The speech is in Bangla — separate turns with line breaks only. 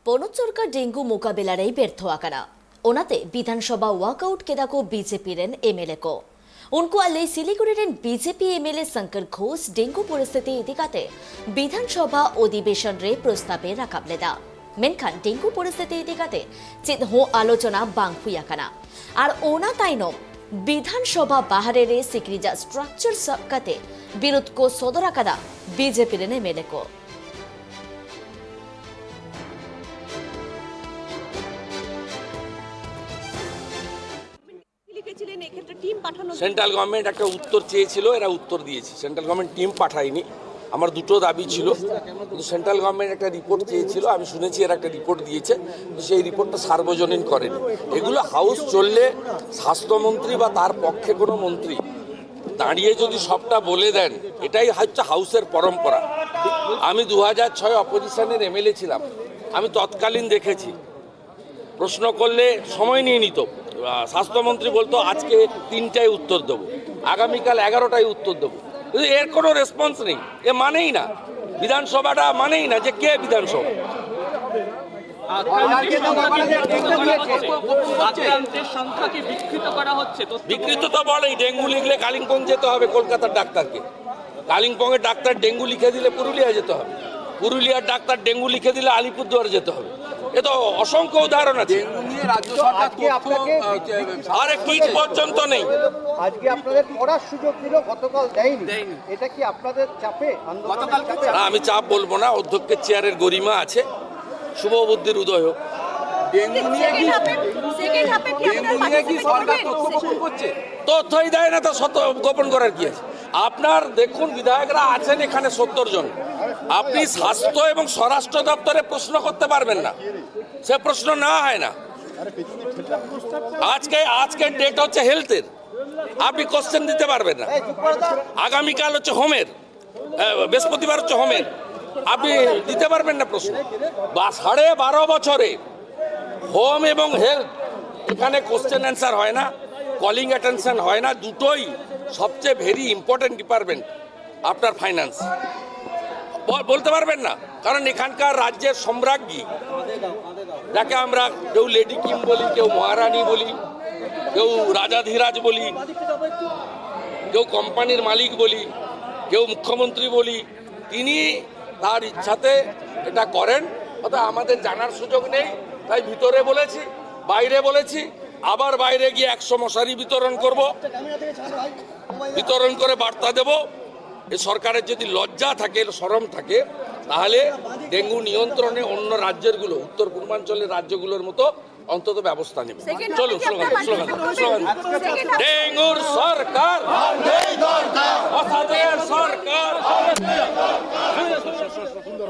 পনজ সরকার ডেঙ্গু মোকাবিলারে ব্যর্थ आकना ओनाते विधानसभा वॉकआउट केदाको बीजेपी रेन एमएलए को उनको अल्ले Siliguri rain BJP MLA Shankar Ghosh dengue परिस्थिति इदिकाते विधानसभा अधिवेशन रे प्रस्तावे राखाबलेदा मेनखान डेंगू परिस्थिति इदिकाते चेत हो आलोचना बांग हुई आकना और ओना ताइनम विधानसभा बाहरे रे सिक्रिजा स्ट्रक्चर सबकाते विरोध को सदर आकादा बीजेपी रेन एमएलए को
সেন্ট্রাল গভর্নমেন্ট একটা উত্তর চেয়েছিল, এরা উত্তর দিয়েছে। সেন্ট্রাল গভর্নমেন্ট টিম পাঠায়নি। আমার দুটো দাবি ছিল, কিন্তু সেন্ট্রাল গভর্নমেন্ট একটা রিপোর্ট চেয়েছিল, আমি শুনেছি এরা একটা রিপোর্ট দিয়েছে, সেই রিপোর্টটা সার্বজনীন করেনি। এগুলো হাউস চললে স্বাস্থ্যমন্ত্রী বা তার পক্ষে কোনো মন্ত্রী দাঁড়িয়ে যদি সবটা বলে দেন, এটাই হচ্ছে হাউসের পরম্পরা। আমি 2006 অপোজিশনের এমএলএ ছিলাম, আমি তৎকালীন দেখেছি প্রশ্ন করলে সময় নিয়ে নিত। স্বাস্থ্যমন্ত্রী বলতো আজকে 3টায় উত্তর দেবো, আগামীকাল 11টায় উত্তর দেবো, কিন্তু এর কোনো রেসপন্স নেই। এ মানেই না, বিধানসভাটা মানেই না যে কে বিধানসভা। বিকৃত তো বলেই, ডেঙ্গু লিখলে কালিম্পং যেতে হবে কলকাতার ডাক্তারকে, কালিম্পংয়ের ডাক্তার ডেঙ্গু লিখে দিলে পুরুলিয়া যেতে হবে, পুরুলিয়ার ডাক্তার ডেঙ্গু লিখে দিলে আলিপুরদুয়ার যেতে হবে। এ তো অসংখ্য উদাহরণ আছে।
রাজ্য সরকার
আর কিট পর্যন্ত নেই।
আজকে আপনাদের পড়ার সুযোগ দিল, গতকাল দেয়নি। এটা কি আপনাদের চাপে?
না, আমি চাপ বলবো না, অধ্যক্ষের চেয়ারের গরিমা আছে, শুভ বুদ্ধির উদয় হোক। তথ্যই দেয় না, তো সত্য গোপন করার কি আছে? আপনার দেখুন, বিধায়করা আছেন এখানে 70 জন, আপনি স্বাস্থ্য এবং স্বরাষ্ট্র দপ্তরে প্রশ্ন করতে পারবেন না, সে প্রশ্ন না হয় না। আজকে ডেট হচ্ছে হেলথের, আপনি কোশ্চেন দিতে পারবেন না। আগামীকাল হচ্ছে হোমের, বৃহস্পতিবার হচ্ছে হোমের, আপনি দিতে পারবেন না প্রশ্ন। 12.5 বছরে হোম এবং হেলথ এখানে কোশ্চেন অ্যান্সার হয় না, কলিং অ্যাটেনশন হয় না। দুটোই সবচেয়ে ভেরি ইম্পর্টেন্ট ডিপার্টমেন্ট আপনার ফাইন্যান্স, বলতে পারবেন না। কারণ এখানকার রাজ্যের সম্রাজ্ঞী, যাকে আমরা কেউ লেডি কিং বলি, কেউ মহারানী বলি, কেউ রাজাধিরাজ বলি, কেউ কোম্পানির মালিক বলি, কেউ মুখ্যমন্ত্রী বলি, তিনি তার ইচ্ছাতে এটা করেন। অর্থাৎ আমাদের জানার সুযোগ নেই, তাই ভিতরে বলেছি, বাইরে বলেছি, আবার বাইরে গিয়ে 100 মশারি বিতরণ করব, বিতরণ করে বার্তা দেব। এই সরকারের যদি লজ্জা থাকে, শরম থাকে, তাহলে ডেঙ্গু নিয়ন্ত্রণে অন্য রাজ্যেরগুলো, উত্তর পূর্বাঞ্চলের রাজ্যগুলোর মতো অন্তত ব্যবস্থা নেবে। চলুন স্লোগান। ডেঙ্গুর সরকার